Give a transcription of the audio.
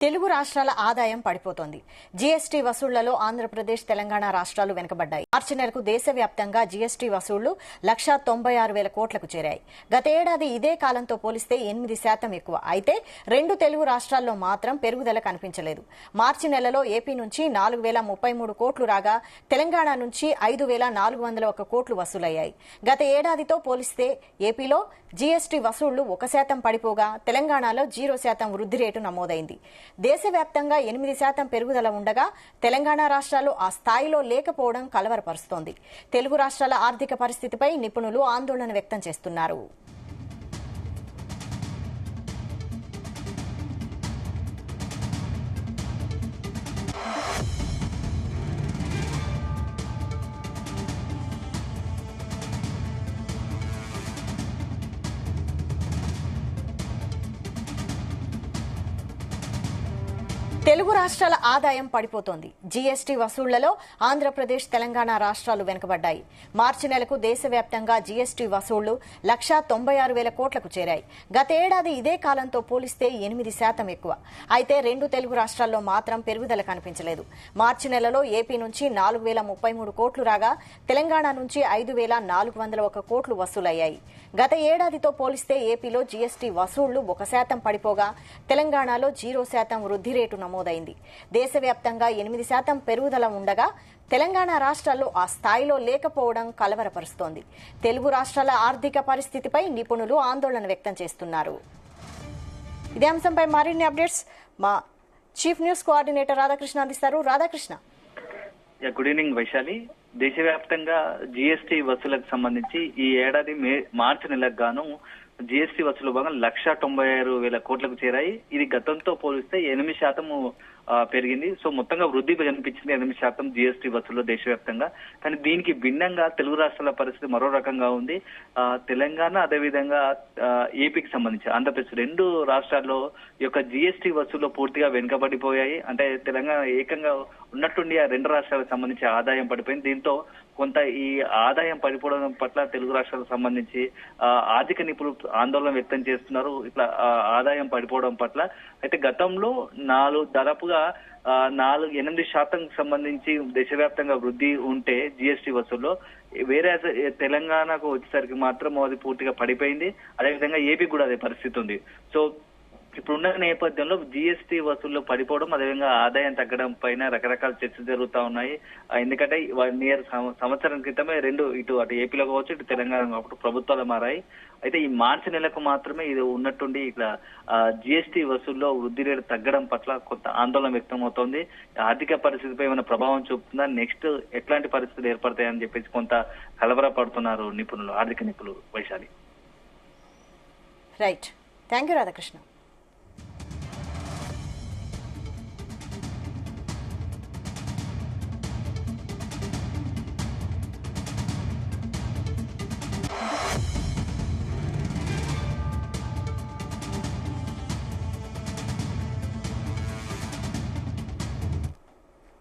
తెలుగు రాష్ట్రాల ఆదాయం పడిపోతోంది. జీఎస్టీ వసూళ్లలో ఆంధ్రప్రదేశ్, తెలంగాణ రాష్ట్రాలు వెనుకబడ్డాయి. మార్చి నెలకు దేశవ్యాప్తంగా జీఎస్టీ వసూళ్లు 1,96,000 కోట్లకు చేరాయి. గత ఏడాది ఇదే కాలంతో పోలిస్తే 8% ఎక్కువ. అయితే రెండు తెలుగు రాష్ట్రాల్లో మాత్రం పెరుగుదల కనిపించలేదు. మార్చి నెలలో ఏపీ నుంచి 4,033 కోట్లు రాగా తెలంగాణ నుంచి 5,401 కోట్లు వసూలయ్యాయి. గత ఏడాదితో పోలిస్తే ఏపీలో జీఎస్టీ వసూళ్లు 1% పడిపోగా తెలంగాణలో 0% వృద్ధి రేటు నమోదైంది. దేశవ్యాప్తంగా 8% పెరుగుదల ఉండగా తెలంగాణ రాష్ట్రాలు ఆ స్థాయిలో లేకపోవడం కలవరపరుస్తోంది. తెలుగు రాష్ట్రాల ఆర్థిక పరిస్థితిపై నిపుణులు ఆందోళన వ్యక్తం చేస్తున్నారు. తెలుగు రాష్ట్రాల ఆదాయం పడిపోతోంది. జీఎస్టీ వసూళ్లలో ఆంధ్రప్రదేశ్, తెలంగాణ రాష్ట్రాలు వెనుకబడ్డాయి. మార్చి నెలకు దేశవ్యాప్తంగా జీఎస్టీ వసూళ్లు 1,96,000 కోట్లకు చేరాయి. గత ఏడాది ఇదే కాలంతో పోలిస్తే 8% ఎక్కువ. అయితే రెండు తెలుగు రాష్ట్రాల్లో మాత్రం పెరుగుదల కనిపించలేదు. మార్చి నెలలో ఏపీ నుంచి 4,033 కోట్లు రాగా తెలంగాణ నుంచి 5,401 కోట్లు వసూలయ్యాయి. గత ఏడాదితో పోలిస్తే ఏపీలో జీఎస్టీ వసూళ్లు 1% పడిపోగా తెలంగాణలో 0% వృద్ధి రేటు నమోదైంది. దేశవ్యాప్తంగా 8% పెరుగుదల ఉండగా తెలంగాణ రాష్ట్రాల్లో ఆ స్థాయిలో లేకపోవడం కలవరపరుస్తోంది. తెలుగు రాష్ట్రాల ఆర్థిక పరిస్థితిపై నిపుణులు ఆందోళన వ్యక్తం చేస్తున్నారు. ఇదే అంశంపై మరిన్ని అప్డేట్స్ మా చీఫ్ న్యూస్ కోఆర్డినేటర్ రాధాకృష్ణ అందిస్తారు. రాధాకృష్ణ. Good evening Vaishali. దేశవ్యాప్తంగా జీఎస్టీ వసూలకు సంబంధించి ఈ ఏడాది మార్చి నెలకు గాను జీఎస్టీ వసూలు భాగం 1,96,000 కోట్లకు చేరాయి. ఇది గతంతో పోలిస్తే 8% పెరిగింది. సో మొత్తంగా వృద్ధి కనిపించింది 8% జీఎస్టీ వసూలు దేశవ్యాప్తంగా. కానీ దీనికి భిన్నంగా తెలుగు రాష్ట్రాల పరిస్థితి మరో రకంగా ఉంది. తెలంగాణ అదేవిధంగా ఏపీకి సంబంధించి ఆంధ్రప్రదేశ్ రెండు రాష్ట్రాల్లో ఈ యొక్క జీఎస్టీ వసూలు పూర్తిగా వెనుకబడిపోయాయి. అంటే తెలంగాణ ఏకంగా ఉన్నట్టుండి ఆ రెండు రాష్ట్రాలకు సంబంధించి ఆదాయం పడిపోయింది. దీంతో కొంత ఈ ఆదాయం పడిపోవడం పట్ల తెలుగు రాష్ట్రాలకు సంబంధించి ఆర్థిక నిపుణులు ఆందోళన వ్యక్తం చేస్తున్నారు. ఇట్లా ఆదాయం పడిపోవడం పట్ల. అయితే గతంలో దాదాపుగా 8% సంబంధించి దేశవ్యాప్తంగా వృద్ధి ఉంటే జీఎస్టీ వసూల్లో, వేరే తెలంగాణకు వచ్చేసరికి మాత్రం అది పూర్తిగా పడిపోయింది. అదేవిధంగా ఏపీ కూడా అదే పరిస్థితి ఉంది. సో ఇప్పుడున్న నేపథ్యంలో జీఎస్టీ వసూళ్లు పడిపోవడం, అదేవిధంగా ఆదాయం తగ్గడం పైన రకరకాల చర్చలు జరుగుతా ఉన్నాయి. ఎందుకంటే సంవత్సరం క్రితమే అటు ఏపీలో కావచ్చు, ఇటు తెలంగాణ కావచ్చు ప్రభుత్వాలు మారాయి. అయితే ఈ మార్చి నెలకు మాత్రమే ఇది ఉన్నట్టుండి ఇట్లా జీఎస్టీ వసూల్లో వృద్ధి రేటు తగ్గడం పట్ల కొంత ఆందోళన వ్యక్తం అవుతోంది. ఆర్థిక పరిస్థితిపై ఏమైనా ప్రభావం చూపుతుందా, నెక్స్ట్ ఎట్లాంటి పరిస్థితులు ఏర్పడతాయని చెప్పేసి కొంత కలవరపడుతున్నారు ఆర్థిక నిపుణులు. Vaishali. Right. Thank you Radhakrishna.